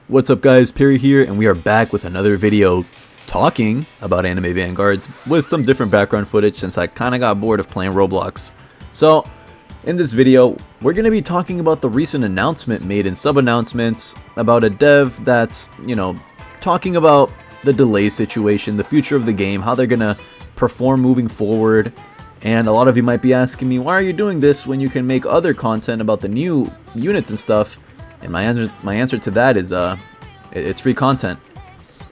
What's up guys, Perry here, and we are back with another video talking about anime Vanguards with some different background footage since I kinda got bored of playing Roblox. So, in this video, we're gonna be talking about the recent announcement made in sub-announcements about a dev that's, talking about the delay situation, the future of the game, how they're gonna perform moving forward. And a lot of you might be asking me, why are you doing this when you can make other content about the new units and stuff? And my answer to that is it's free content,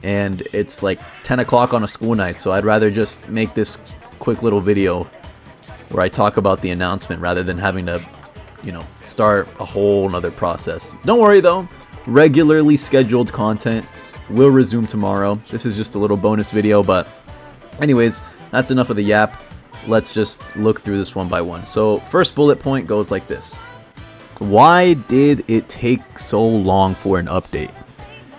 and it's like 10 o'clock on a school night, so I'd rather just make this quick little video where I talk about the announcement rather than having to start a whole nother process. Don't worry though, regularly scheduled content will resume tomorrow. This is just a little bonus video, but anyways, that's enough of the yap. Let's just look through this one by one. So first bullet point goes like this: why did it take so long for an update?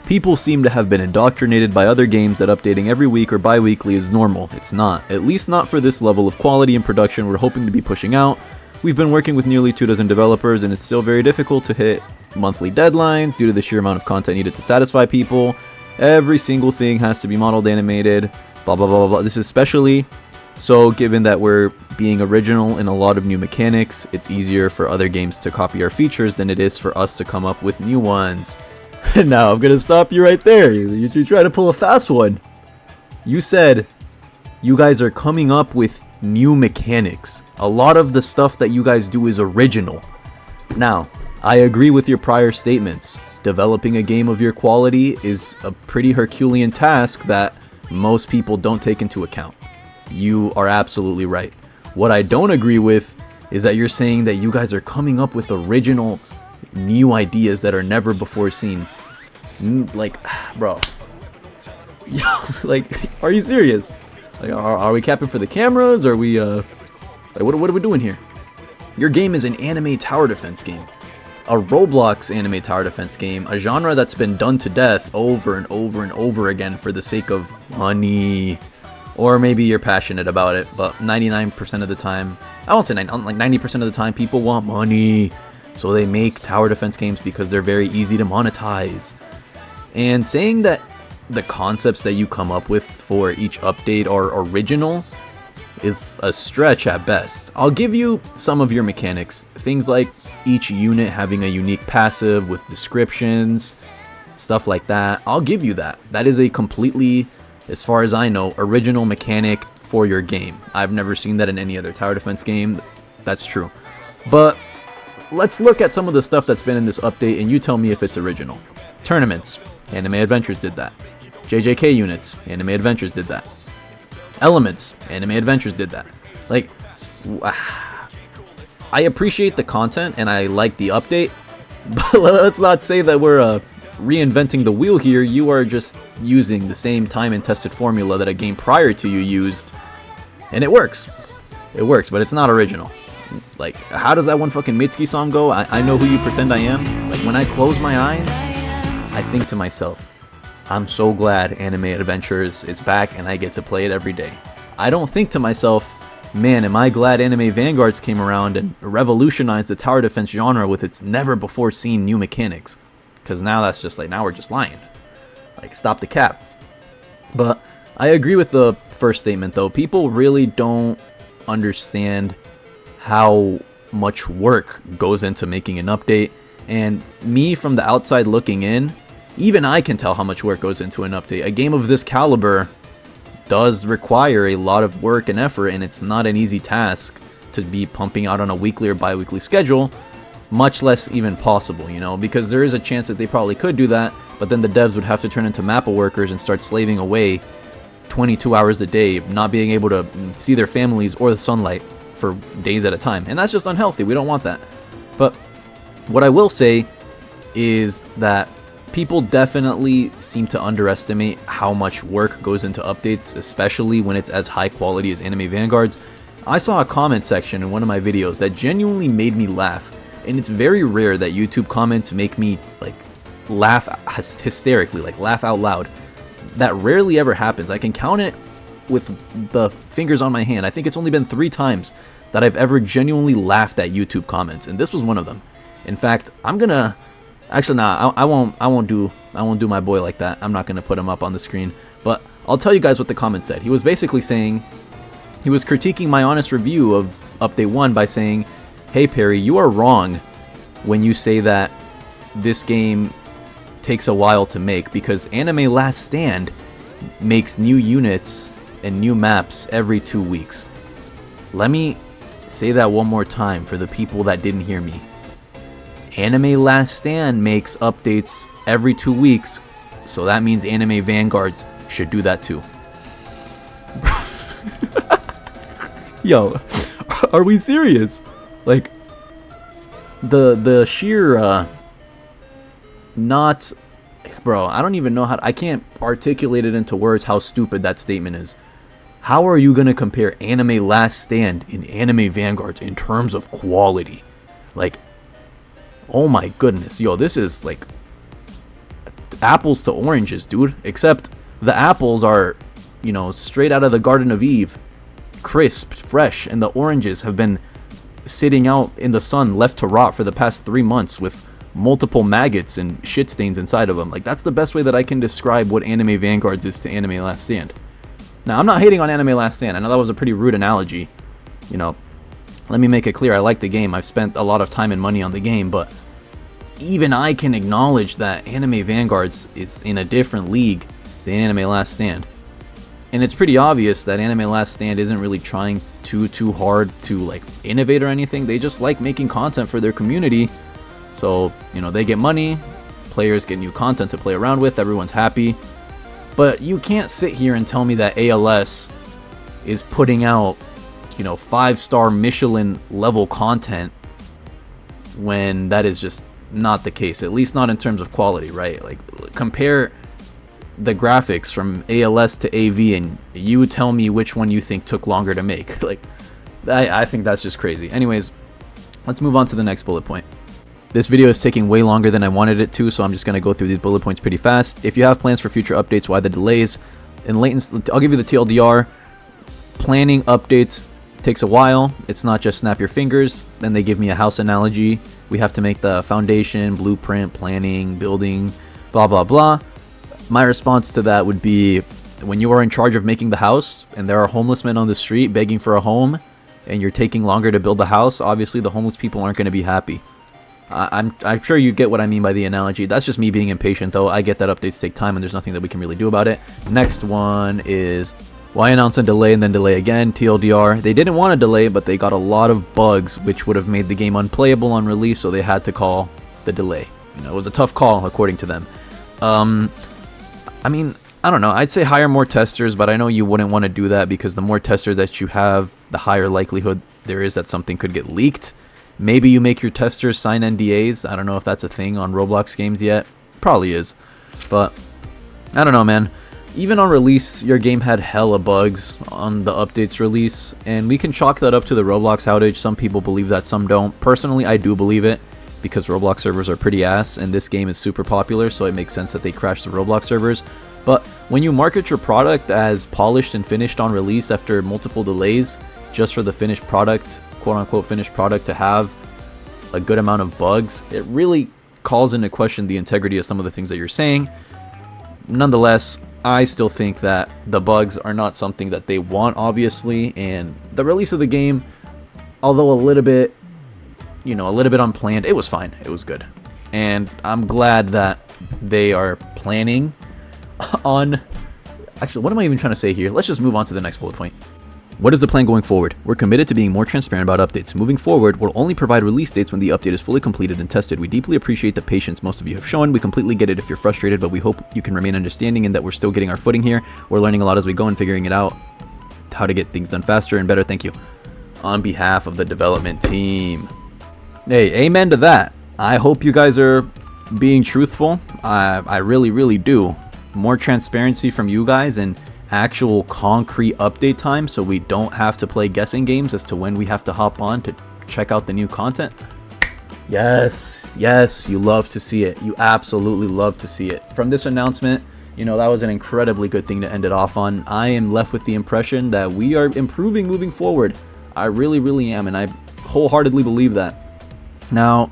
People seem to have been indoctrinated by other games that updating every week or bi-weekly is normal. It's not. At least not for this level of quality and production we're hoping to be pushing out. We've been working with nearly 24 developers, and it's still very difficult to hit monthly deadlines due to the sheer amount of content needed to satisfy people. Every single thing has to be modeled, animated, blah blah blah blah blah. This is especially so given that we're being original in a lot of new mechanics. It's easier for other games to copy our features than it is for us to come up with new ones. Now I'm gonna stop you right there. You try to pull a fast one. You said you guys are coming up with new mechanics. A lot of the stuff that you guys do is original. Now, I agree with your prior statements. Developing a game of your quality is a pretty Herculean task that most people don't take into account. You are absolutely right. What I don't agree with is that you're saying that you guys are coming up with original new ideas that are never before seen. Like, bro. Like, are you serious? Like, are we capping for the cameras? Or are we, like, what are we doing here? Your game is an anime tower defense game. A Roblox anime tower defense game. A genre that's been done to death over and over and over again for the sake of money. Or maybe you're passionate about it, but 99% of the time, I won't say 90% of the time, people want money. So they make tower defense games because they're very easy to monetize. And saying that the concepts that you come up with for each update are original is a stretch at best. I'll give you some of your mechanics. Things like each unit having a unique passive with descriptions, stuff like that. I'll give you that. That is a completely, as far as I know, original mechanic for your game. I've never seen that in any other tower defense game. That's true. But let's look at some of the stuff that's been in this update, and you tell me if it's original. Tournaments. Anime Adventures did that. JJK units. Anime Adventures did that. Elements. Anime Adventures did that. Like, I appreciate the content and I like the update, but let's not say that we're reinventing the wheel here. You are just using the same time and tested formula that a game prior to you used, and it works. It works, but it's not original. Like, how does that one fucking Mitsuki song go? I know who you pretend I am. Like, when I close my eyes, I think to myself, I'm so glad Anime Adventures is back and I get to play it every day. I don't think to myself, man, am I glad Anime Vanguards came around and revolutionized the tower defense genre with its never before seen new mechanics. Because now that's just like, now we're just lying. Like, stop the cap. But I agree with the first statement though. People really don't understand how much work goes into making an update. And me, from the outside looking in, even I can tell how much work goes into an update. A game of this caliber does require a lot of work and effort, and it's not an easy task to be pumping out on a weekly or bi-weekly schedule, much less even possible, because there is a chance that they probably could do that, but then the devs would have to turn into Mappa workers and start slaving away 22 hours a day, not being able to see their families or the sunlight for days at a time, and that's just unhealthy. We don't want that. But what I will say is that people definitely seem to underestimate how much work goes into updates, especially when it's as high quality as Anime Vanguards. I saw a comment section in one of my videos that genuinely made me laugh, and it's very rare that YouTube comments make me like laugh hysterically, like laugh out loud. That rarely ever happens. I can count it with the fingers on my hand. I think it's only been 3 times that I've ever genuinely laughed at YouTube comments, and this was one of them. In fact, I'm gonna Actually, nah, I won't do my boy like that. I'm not gonna put him up on the screen. But I'll tell you guys what the comment said. He was basically saying, he was critiquing my honest review of Update 1 by saying, "Hey Perry, you are wrong when you say that this game takes a while to make, because Anime Last Stand makes new units and new maps every 2 weeks." Let me say that one more time for the people that didn't hear me. Anime Last Stand makes updates every 2 weeks, so that means Anime Vanguards should do that too. Yo, are we serious? Like, the sheer not, bro, I don't even know how I can't articulate it into words how stupid that statement is. How are you gonna compare Anime Last Stand and Anime Vanguards in terms of quality? Like, oh my goodness, yo, this is like apples to oranges, dude. Except the apples are, you know, straight out of the Garden of Eve, crisp, fresh, and the oranges have been sitting out in the sun, left to rot for the past 3 months with multiple maggots and shit stains inside of them. Like, that's the best way that I can describe what Anime Vanguards is to Anime Last Stand. Now, I'm not hating on Anime Last Stand. I know that was a pretty rude analogy. You know, let me make it clear, I like the game. I've spent a lot of time and money on the game, but even I can acknowledge that Anime Vanguards is in a different league than Anime Last Stand. And it's pretty obvious that Anime Last Stand isn't really trying too hard to like innovate or anything. They just like making content for their community. So, you know, they get money, players get new content to play around with, everyone's happy. But you can't sit here and tell me that ALS is putting out, you know, 5-star Michelin level content when that is just not the case, at least not in terms of quality, right? Like, compare the graphics from ALS to AV and you tell me which one you think took longer to make. Like, I think that's just crazy. Anyways, let's move on to the next bullet point. This video is taking way longer than I wanted it to, so I'm just going to go through these bullet points pretty fast. If you have plans for future updates, why the delays? And latency, I'll give you the TLDR. Planning updates takes a while. It's not just snap your fingers. Then they give me a house analogy. We have to make the foundation, blueprint, planning, building, blah, blah, blah. My response to that would be, when you are in charge of making the house and there are homeless men on the street begging for a home and you're taking longer to build the house, obviously the homeless people aren't going to be happy. I'm sure you get what I mean by the analogy. That's just me being impatient, though. I get that updates take time and there's nothing that we can really do about it. Next one is, why announce a delay and then delay again? TLDR. They didn't want to delay, but they got a lot of bugs which would have made the game unplayable on release, so they had to call the delay. You know, it was a tough call according to them. I mean, I don't know. I'd say hire more testers, but I know you wouldn't want to do that because the more testers that you have, the higher likelihood there is that something could get leaked. Maybe you make your testers sign NDAs. I don't know if that's a thing on Roblox games yet. Probably is. But I don't know, man. Even on release, your game had hella bugs on the updates release, and we can chalk that up to the Roblox outage. Some people believe that, some don't. Personally, I do believe it because Roblox servers are pretty ass, and this game is super popular, so it makes sense that they crash the Roblox servers. But when you market your product as polished and finished on release after multiple delays, just for the finished product, quote-unquote finished product, to have a good amount of bugs, it really calls into question the integrity of some of the things that you're saying. Nonetheless, I still think that the bugs are not something that they want, obviously, and the release of the game, although a little bit unplanned, it was fine. It was good. And I'm glad that they are planning on... Actually, what am I even trying to say here? Let's just move on to the next bullet point. What is the plan going forward? We're committed to being more transparent about updates. Moving forward, we'll only provide release dates when the update is fully completed and tested. We deeply appreciate the patience most of you have shown. We completely get it if you're frustrated, but we hope you can remain understanding and that we're still getting our footing here. We're learning a lot as we go and figuring it out, how to get things done faster and better. Thank you. On behalf of the development team. Hey, amen to that. I hope you guys are being truthful. I really, really do. More transparency from you guys and actual concrete update time, so we don't have to play guessing games as to when we have to hop on to check out the new content. Yes, you love to see it. You absolutely love to see it. From this announcement, you know, that was an incredibly good thing to end it off on. I am left with the impression that we are improving moving forward. I really, really am, and I wholeheartedly believe that. Now,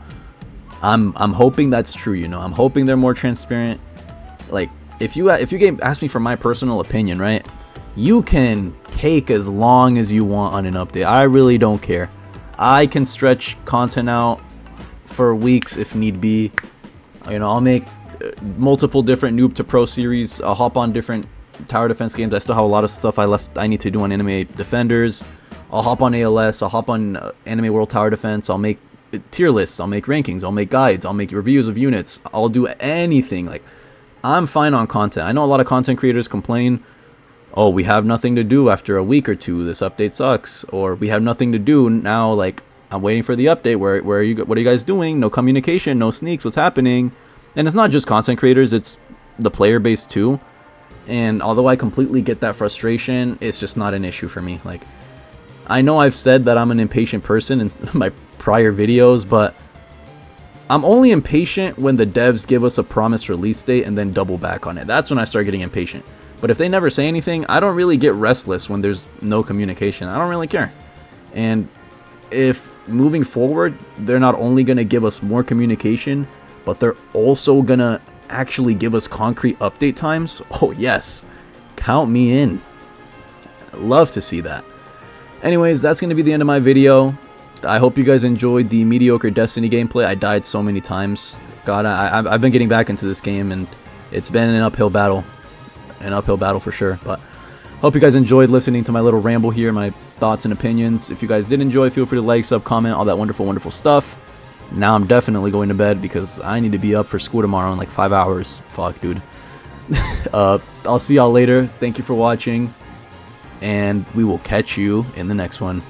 I'm hoping that's true, you know. I'm hoping they're more transparent. Like, if you ask me for my personal opinion, right? You can take as long as you want on an update. I really don't care. I can stretch content out for weeks if need be. You know, I'll make multiple different noob to pro series. I'll hop on different tower defense games. I still have a lot of stuff I need to do on anime defenders. I'll hop on ALS. I'll hop on anime world tower defense. I'll make tier lists. I'll make rankings. I'll make guides. I'll make reviews of units. I'll do anything. Like, I'm fine on content. I know a lot of content creators complain, oh, we have nothing to do after a week or two. This update sucks. Or we have nothing to do now. Like, I'm waiting for the update. Where are you? What are you guys doing? No communication. No sneaks. What's happening? And it's not just content creators. It's the player base too. And although I completely get that frustration, it's just not an issue for me. Like, I know I've said that I'm an impatient person in my prior videos, but I'm only impatient when the devs give us a promised release date and then double back on it. That's when I start getting impatient. But if they never say anything, I don't really get restless when there's no communication. I don't really care. And if moving forward, they're not only going to give us more communication, but they're also going to actually give us concrete update times, oh yes, count me in. Love to see that. Anyways, that's going to be the end of my video. I hope you guys enjoyed the mediocre Destiny gameplay. I died so many times. God, I've been getting back into this game, and it's been an uphill battle for sure. But hope you guys enjoyed listening to my little ramble here, my thoughts and opinions. If you guys did enjoy, feel free to like, sub, comment, all that wonderful, wonderful stuff. Now I'm definitely going to bed because I need to be up for school tomorrow in like 5 hours. Fuck, dude. I'll see y'all later. Thank you for watching, and we will catch you in the next one.